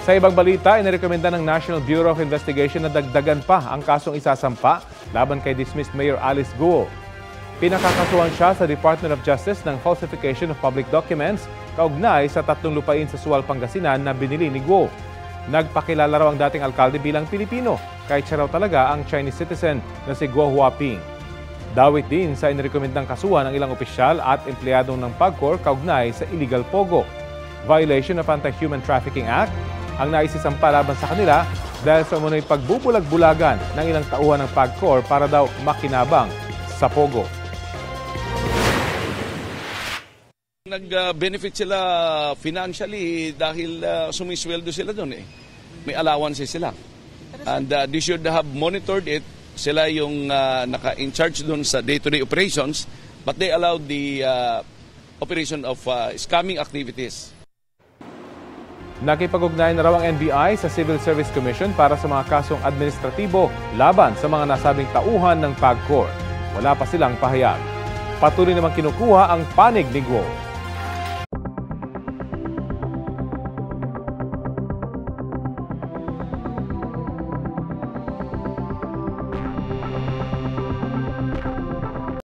Sa ibang balita, inirekomenda ng National Bureau of Investigation na dagdagan pa ang kasong isasampa laban kay dismissed Mayor Alice Guo. Pinakakasuhan siya sa Department of Justice ng falsification of public documents kaugnay sa 3 lupain sa Sual, Pangasinan na binili ni Guo. Nagpakilala raw ang dating alkalde bilang Pilipino kahit siya raw talaga ang Chinese citizen na si Guo Huaping. Dawit din sa inirekomendang kasuhan ng ilang opisyal at empleyadong ng PAGCOR kaugnay sa illegal pogo. Violation of Anti-Human Trafficking Act ang naisisampa laban sa kanila dahil sa umunoy pagbubulag-bulagan ng ilang tauhan ng PAGCOR para daw makinabang sa pogo. Nag-benefit sila financially dahil sumisweldo sila doon eh. May allowances sila. And they should have monitored it. Sila yung naka-in charge doon sa day-to-day operations, but they allowed the operation of scamming activities. Nakipag-ugnayan na raw ang NBI sa Civil Service Commission para sa mga kasong administratibo laban sa mga nasabing tauhan ng PAGCOR. Wala pa silang pahayag. Patuloy namang kinukuha ang panig ni Guo.